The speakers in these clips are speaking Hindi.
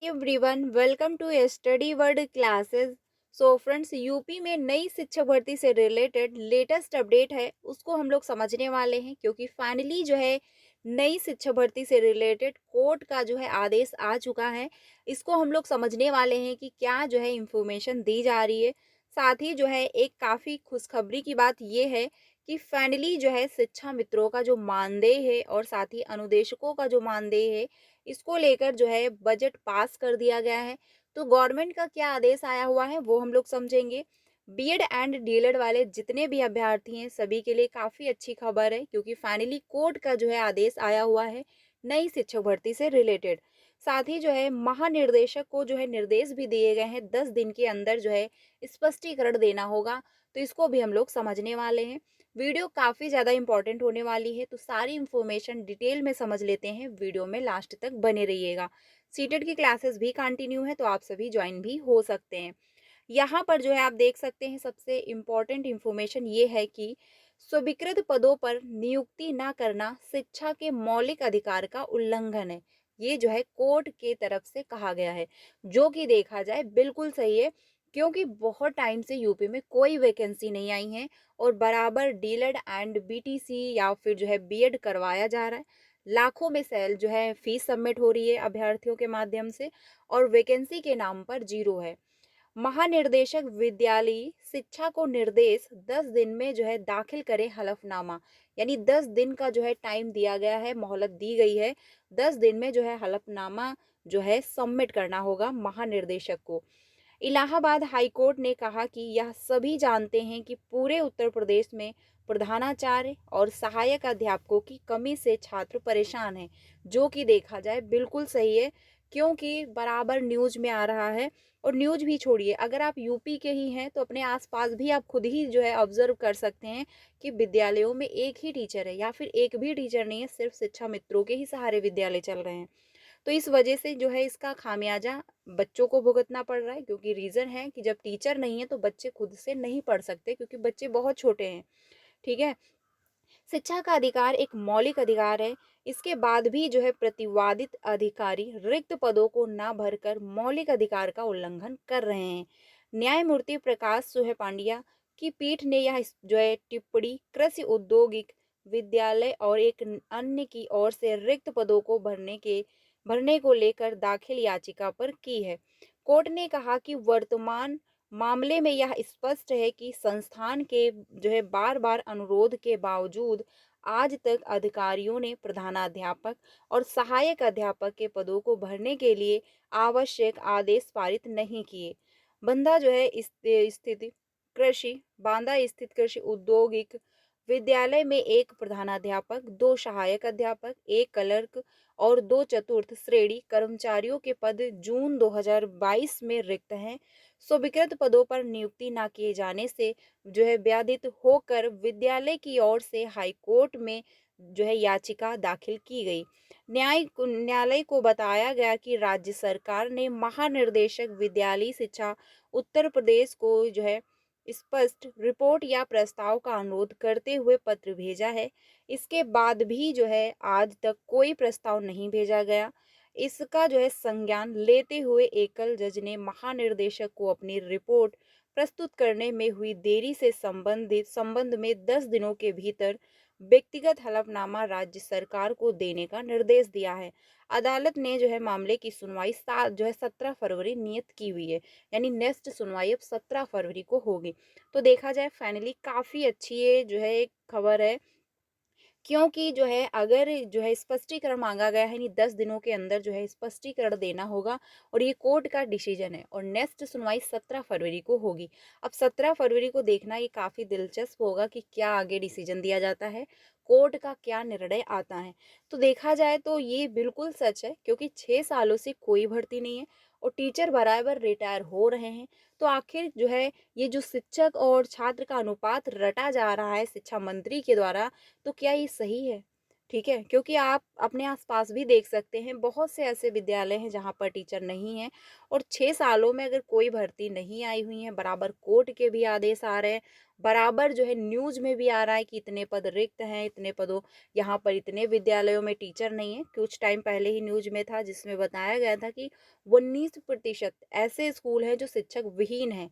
Everyone welcome to study world classes. So friends, UP में नई शिक्षक भर्ती से रिलेटेड लेटेस्ट अपडेट है, उसको हम लोग समझने वाले हैं क्योंकि फाइनली जो है नई शिक्षक भर्ती से रिलेटेड कोर्ट का जो है आदेश आ चुका है। इसको हम लोग समझने वाले हैं कि क्या जो है इंफॉर्मेशन दी जा रही है। साथ ही जो है एक काफ़ी खुशखबरी की बात ये है कि फाइनली जो है शिक्षा मित्रों का जो मानदेय है और साथ ही अनुदेशकों का जो मानदेय है, इसको लेकर जो है बजट पास कर दिया गया है। तो गवर्नमेंट का क्या आदेश आया हुआ है वो हम लोग समझेंगे। बीएड एंड डीएलएड वाले जितने भी अभ्यर्थी हैं सभी के लिए काफ़ी अच्छी खबर है क्योंकि फाइनली कोर्ट का जो है आदेश आया हुआ है नई शिक्षक भर्ती से रिलेटेड। साथ ही जो है महानिर्देशक को जो है निर्देश भी दिए गए हैं 10 दिन के अंदर जो है स्पष्टीकरण देना होगा। तो इसको भी हम लोग समझने वाले हैं। वीडियो काफ़ी ज़्यादा इंपॉर्टेंट होने वाली है, तो सारी इन्फॉर्मेशन डिटेल में समझ लेते हैं। वीडियो में लास्ट तक बने रहिएगा। सीटेट की क्लासेस भी कंटिन्यू है, तो आप सभी ज्वाइन भी हो सकते हैं। यहाँ पर जो है आप देख सकते हैं, सबसे इम्पोर्टेंट इन्फॉर्मेशन ये है कि स्वीकृत पदों पर नियुक्ति न करना शिक्षा के मौलिक अधिकार का उल्लंघन है। ये जो है कोर्ट के तरफ से कहा गया है, जो कि देखा जाए बिल्कुल सही है क्योंकि बहुत टाइम से यूपी में कोई वैकेंसी नहीं आई है और बराबर डीएलएड एंड बीटीसी या फिर जो है बीएड करवाया जा रहा है। लाखों में सेल जो है फीस सबमिट हो रही है अभ्यर्थियों के माध्यम से और वैकेंसी के नाम पर जीरो है। महानिर्देशक विद्यालयी शिक्षा को निर्देश 10 दिन में जो है दाखिल करे हलफनामा। यानी 10 दिन का जो है टाइम दिया गया है, मोहलत दी गई है। 10 दिन में जो है हलफनामा जो है सबमिट करना होगा महानिर्देशक को। इलाहाबाद हाईकोर्ट ने कहा कि यह सभी जानते हैं कि पूरे उत्तर प्रदेश में प्रधानाचार्य और सहायक अध्यापकों की कमी से छात्र परेशान हैं, जो कि देखा जाए बिल्कुल सही है क्योंकि बराबर न्यूज में आ रहा है। और न्यूज भी छोड़िए, अगर आप यूपी के ही हैं तो अपने आसपास भी आप खुद ही जो है ऑब्जर्व कर सकते हैं कि विद्यालयों में एक ही टीचर है या फिर एक भी टीचर नहीं है, सिर्फ शिक्षा मित्रों के ही सहारे विद्यालय चल रहे हैं। तो इस वजह से जो है इसका खामियाजा बच्चों को भुगतना पड़ रहा है क्योंकि रीज़न है कि जब टीचर नहीं है तो बच्चे खुद से नहीं पढ़ सकते क्योंकि बच्चे बहुत छोटे हैं। ठीक है। शिक्षा का अधिकार एक मौलिक अधिकार है। इसके बाद भी जो है प्रतिवादित अधिकारी रिक्त पदों को ना भरकर मौलिक अधिकार का उल्लंघन कर रहे हैं। न्यायमूर्ति प्रकाश सुहेपांडिया की पीठ ने यह जो है टिप्पणी कृषि औद्योगिक विद्यालय और एक अन्य की ओर से रिक्त पदों को भरने को लेकर दाखिल याचिका पर की है। कोर्ट ने कहा कि वर्तमान मामले में यह स्पष्ट है कि संस्थान के जो है बार बार अनुरोध के बावजूद आज तक अधिकारियों ने प्रधानाध्यापक और सहायक अध्यापक के पदों को भरने के लिए आवश्यक आदेश पारित नहीं किए। बंदा जो है स्थित कृषि बांदा स्थित कृषि औद्योगिक विद्यालय में एक प्रधानाध्यापक, दो सहायक अध्यापक, एक क्लर्क और दो चतुर्थ श्रेणी कर्मचारियों के पद जून 2022 में रिक्त हैं। स्वीकृत पदों पर नियुक्ति न किए जाने से जो है व्याधित होकर विद्यालय की ओर से हाईकोर्ट में जो है याचिका दाखिल की गई। न्यायालय को बताया गया कि राज्य सरकार ने महानिर्देशक विद्यालयी शिक्षा उत्तर प्रदेश को जो है स्पष्ट रिपोर्ट या प्रस्ताव का अनुरोध करते हुए पत्र भेजा है। इसके बाद भी जो है आज तक कोई प्रस्ताव नहीं भेजा गया। इसका जो है संज्ञान लेते हुए एकल जज ने महानिर्देशक को अपनी रिपोर्ट प्रस्तुत करने में हुई देरी से संबंध में 10 दिनों के भीतर व्यक्तिगत हलफनामा राज्य सरकार को देने का निर्देश दिया है। अदालत ने जो है मामले की सुनवाई 17 फरवरी नियत की हुई है। यानी नेक्स्ट सुनवाई अब 17 फरवरी को होगी। तो देखा जाए फाइनली काफ़ी अच्छी ये जो है एक खबर है क्योंकि जो है अगर जो है स्पष्टीकरण मांगा गया है, यानी 10 दिनों के अंदर जो है स्पष्टीकरण देना होगा और ये कोर्ट का डिसीजन है और नेक्स्ट सुनवाई 17 फरवरी को होगी। अब 17 फरवरी को देखना ये काफ़ी दिलचस्प होगा कि क्या आगे डिसीजन दिया जाता है, कोर्ट का क्या निर्णय आता है। तो देखा जाए तो ये बिल्कुल सच है क्योंकि 6 सालों से कोई भर्ती नहीं है और टीचर बराबर रिटायर हो रहे हैं। तो आखिर जो है ये जो शिक्षक और छात्र का अनुपात रटा जा रहा है शिक्षा मंत्री के द्वारा, तो क्या ये सही है? ठीक है? क्योंकि आप अपने आस-पास भी देख सकते हैं, बहुत से ऐसे विद्यालय हैं जहाँ पर टीचर नहीं हैं और 6 सालों में अगर कोई भर्ती नहीं आई हुई है, बराबर कोर्ट के भी आदेश आ रहे हैं, बराबर जो है न्यूज़ में भी आ रहा है कि इतने पद रिक्त हैं, इतने पदों यहाँ पर इतने विद्यालयों में टीचर नहीं है। कुछ टाइम पहले ही न्यूज़ में था जिसमें बताया गया था कि 19% ऐसे स्कूल हैं जो शिक्षक विहीन हैं।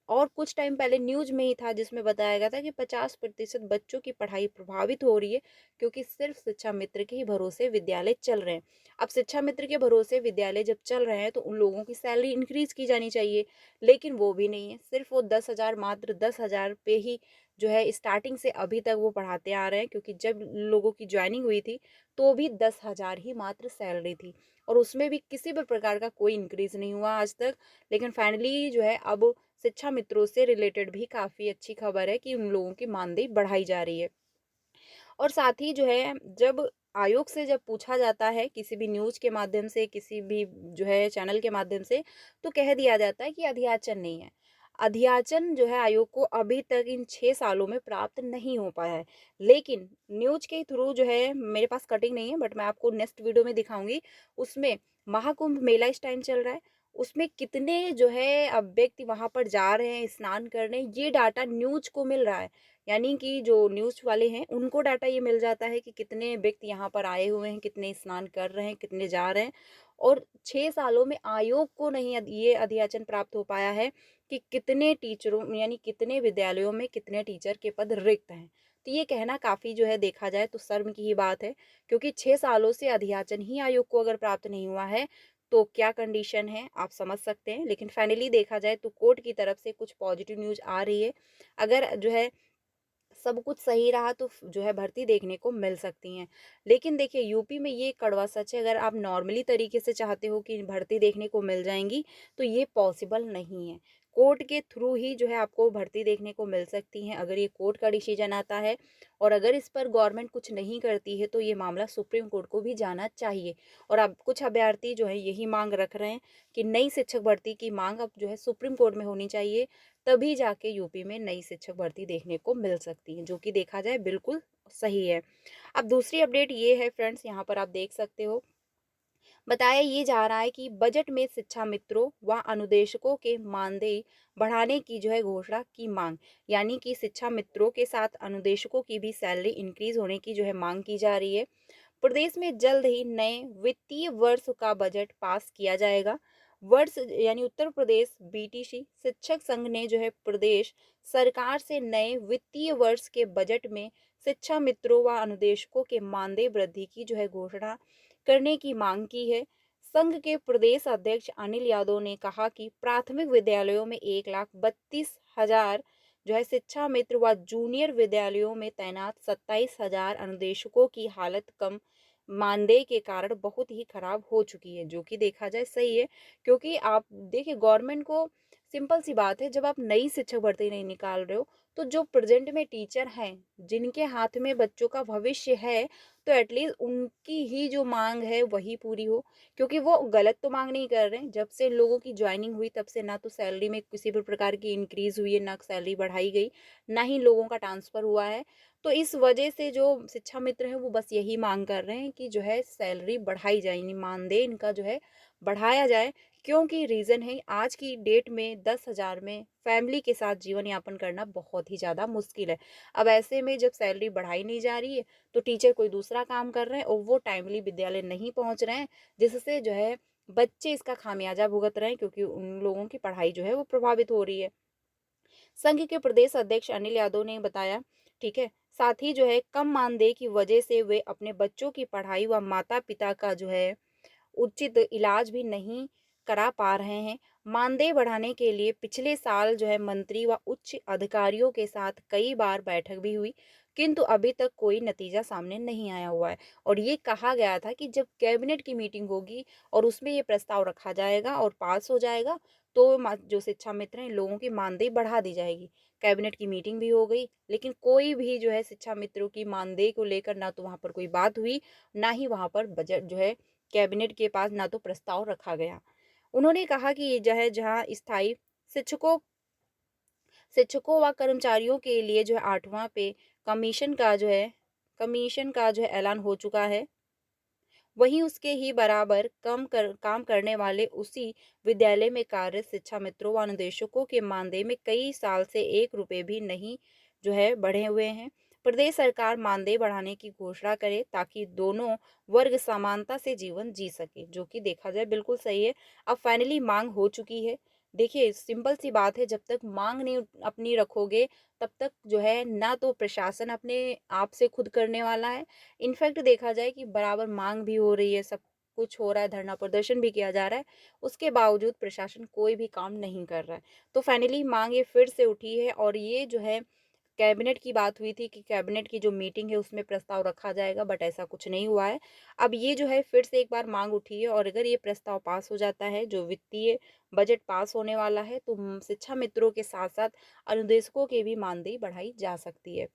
और कुछ टाइम पहले न्यूज़ में ही था जिसमें बताया गया था कि 50% बच्चों की पढ़ाई प्रभावित हो रही है क्योंकि सिर्फ शिक्षा मित्र के ही भरोसे विद्यालय चल रहे हैं। अब शिक्षा मित्र के भरोसे विद्यालय जब चल रहे हैं तो उन लोगों की सैलरी इंक्रीज की जानी चाहिए, लेकिन वो भी नहीं है। सिर्फ वो 10,000, मात्र 10,000 पे ही जो है स्टार्टिंग से अभी तक वो पढ़ाते आ रहे हैं, क्योंकि जब लोगों की ज्वाइनिंग हुई थी तो भी 10,000 ही मात्र सैलरी थी और उसमें भी किसी भी प्रकार का कोई इंक्रीज नहीं हुआ आज तक। लेकिन फाइनली जो है अब शिक्षा मित्रों से रिलेटेड भी काफ़ी अच्छी खबर है कि उन लोगों की मानदेय बढ़ाई जा रही है। और साथ ही जो है जब आयोग से जब पूछा जाता है किसी भी न्यूज़ के माध्यम से, किसी भी जो है चैनल के माध्यम से, तो कह दिया जाता है कि अध्याचन नहीं है। अध्याचन जो है आयोग को अभी तक इन 6 सालों में प्राप्त नहीं हो पाया है। लेकिन न्यूज़ के थ्रू जो है, मेरे पास कटिंग नहीं है बट मैं आपको नेक्स्ट वीडियो में दिखाऊँगी, उसमें महाकुंभ मेला इस टाइम चल रहा है। उसमें कितने जो है व्यक्ति वहाँ पर जा रहे हैं स्नान करने, ये डाटा न्यूज़ को मिल रहा है। यानी कि जो न्यूज़ वाले हैं उनको डाटा ये मिल जाता है कि कितने व्यक्ति यहाँ पर आए हुए हैं, कितने स्नान कर रहे हैं, कितने जा रहे हैं। और 6 सालों में आयोग को नहीं ये अध्याचन प्राप्त हो पाया है कि कितने टीचरों यानी कितने विद्यालयों में कितने टीचर के पद रिक्त हैं। तो ये कहना काफ़ी जो है देखा जाए तो शर्म की ही बात है, क्योंकि 6 सालों से अध्याचन ही आयोग को अगर प्राप्त नहीं हुआ है तो क्या कंडीशन है आप समझ सकते हैं। लेकिन फाइनली देखा जाए तो कोर्ट की तरफ से कुछ पॉजिटिव न्यूज़ आ रही है। अगर जो है सब कुछ सही रहा तो जो है भर्ती देखने को मिल सकती हैं। लेकिन देखिए यूपी में ये कड़वा सच है, अगर आप नॉर्मली तरीके से चाहते हो कि भर्ती देखने को मिल जाएँगी, तो ये पॉसिबल नहीं है। कोर्ट के थ्रू ही जो है आपको भर्ती देखने को मिल सकती हैं, अगर ये कोर्ट का डिसीजन आता है। और अगर इस पर गवर्नमेंट कुछ नहीं करती है तो ये मामला सुप्रीम कोर्ट को भी जाना चाहिए। और अब कुछ अभ्यर्थी जो है यही माँग रख रहे हैं कि नई शिक्षक भर्ती की माँग अब जो है सुप्रीम कोर्ट में होनी चाहिए, तभी जाके यूपी में नई शिक्षक भर्ती देखने को मिल सकती है, जो कि देखा जाए बिल्कुल सही है। अब दूसरी अपडेट ये है फ्रेंड्स, यहाँ पर आप देख सकते हो, बताया ये जा रहा है कि बजट में शिक्षा मित्रों व अनुदेशकों के मानदेय बढ़ाने की जो है घोषणा की मांग। यानी कि शिक्षा मित्रों के साथ अनुदेशकों की भी सैलरी इंक्रीज होने की जो है मांग की जा रही है। प्रदेश में जल्द ही नए वित्तीय वर्ष का बजट पास किया जाएगा। वर्ष यानी उत्तर प्रदेश बीटीसी शिक्षक संघ ने जो है प्रदेश सरकार से नए वित्तीय वर्ष के बजट में शिक्षा मित्रों व अनुदेशकों के मानदेय वृद्धि की जो है घोषणा करने की मांग की है। संघ के प्रदेश अध्यक्ष अनिल यादव ने कहा कि प्राथमिक विद्यालयों में 1,32,000 जो है शिक्षा मित्र व जूनियर विद्यालयों में तैनात 27,000 अनुदेशकों की हालत कम मानदेय के कारण बहुत ही खराब हो चुकी है, जो कि देखा जाए सही है। क्योंकि आप देखिए गवर्नमेंट को सिंपल सी बात है, जब आप नई शिक्षक भर्ती नहीं निकाल रहे हो तो जो प्रेजेंट में टीचर हैं जिनके हाथ में बच्चों का भविष्य है, तो एटलीस्ट उनकी ही जो मांग है वही पूरी हो। क्योंकि वो गलत तो मांग नहीं कर रहे हैं, जब से लोगों की ज्वाइनिंग हुई तब से ना तो सैलरी में किसी भी प्रकार की इंक्रीज हुई है, ना सैलरी बढ़ाई गई, ना ही लोगों का ट्रांसफर हुआ है। तो इस वजह से जो शिक्षा मित्र हैं वो बस यही मांग कर रहे हैं कि जो है सैलरी बढ़ाई जाए, यानी मानदेय इनका जो है बढ़ाया जाए। क्योंकि रीज़न है आज की डेट में 10,000 में फैमिली के साथ जीवन यापन करना बहुत ही ज़्यादा मुश्किल है। अब ऐसे में जब सैलरी बढ़ाई नहीं जा रही है तो टीचर कोई दूसरा काम कर रहे हैं और वो टाइमली विद्यालय नहीं पहुंच रहे हैं, जिससे जो है बच्चे इसका खामियाजा भुगत रहे हैं, क्योंकि उन लोगों की पढ़ाई जो है वो प्रभावित हो रही है। संघ के प्रदेश अध्यक्ष अनिल यादव ने बताया, ठीक है, साथ ही जो है कम मानदेय की वजह से वे अपने बच्चों की पढ़ाई व माता पिता का जो है उचित इलाज भी नहीं करा पा रहे हैं। मानदेय बढ़ाने के लिए पिछले साल जो है मंत्री व उच्च अधिकारियों के साथ कई बार बैठक भी हुई, किंतु अभी तक कोई नतीजा सामने नहीं आया हुआ है। और ये कहा गया था कि जब कैबिनेट की मीटिंग होगी और उसमें ये प्रस्ताव रखा जाएगा और पास हो जाएगा तो जो शिक्षा मित्र हैं इन लोगों की मानदेय बढ़ा दी जाएगी। कैबिनेट की मीटिंग भी हो गई, लेकिन कोई भी जो है शिक्षा मित्रों की मानदेय को लेकर ना तो वहाँ पर कोई बात हुई, ना ही वहाँ पर बजट जो है कैबिनेट के पास ना तो प्रस्ताव रखा गया। उन्होंने कहा कि ये जो है जहाँ स्थायी शिक्षकों शिक्षकों व कर्मचारियों के लिए जो है 8वां पे कमीशन का जो है कमीशन का जो है ऐलान हो चुका है। वहीं उसके ही बराबर काम करने वाले उसी विद्यालय में कार्यरत शिक्षा मित्रों व अनुदेशकों के मानदेय में कई साल से 1 रुपए भी नहीं जो है बढ़े हुए हैं। प्रदेश सरकार मानदेय बढ़ाने की घोषणा करे ताकि दोनों वर्ग समानता से जीवन जी सके, जो कि देखा जाए बिल्कुल सही है। अब फाइनली मांग हो चुकी है। देखिए सिंपल सी बात है, जब तक मांग नहीं अपनी रखोगे तब तक जो है ना तो प्रशासन अपने आप से खुद करने वाला है। इनफैक्ट देखा जाए कि बराबर मांग भी हो रही है, सब कुछ हो रहा है, धरना प्रदर्शन भी किया जा रहा है, उसके बावजूद प्रशासन कोई भी काम नहीं कर रहा है। तो फाइनली मांग ये फिर से उठी है और ये जो है कैबिनेट की बात हुई थी कि कैबिनेट की जो मीटिंग है उसमें प्रस्ताव रखा जाएगा, बट ऐसा कुछ नहीं हुआ है। अब ये जो है फिर से एक बार मांग उठी है और अगर ये प्रस्ताव पास हो जाता है, जो वित्तीय बजट पास होने वाला है, तो शिक्षा मित्रों के साथ साथ अनुदेशकों के भी मानदेय बढ़ाई जा सकती है।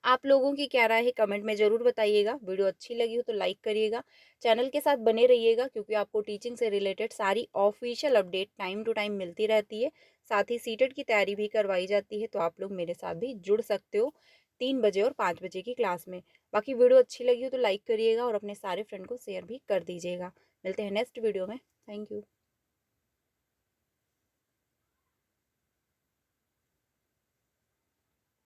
आप लोगों की क्या राय है कमेंट में ज़रूर बताइएगा। वीडियो अच्छी लगी हो तो लाइक करिएगा। चैनल के साथ बने रहिएगा क्योंकि आपको टीचिंग से रिलेटेड सारी official update time to time मिलती रहती है। साथ ही सीटेट की तैयारी भी करवाई जाती है, तो आप लोग मेरे साथ भी जुड़ सकते हो 3 बजे और 5 बजे की क्लास में। बाकी वीडियो अच्छी लगी हो तो लाइक करिएगा और अपने सारे फ्रेंड को शेयर भी कर दीजिएगा। मिलते हैं नेक्स्ट वीडियो में। Thank you.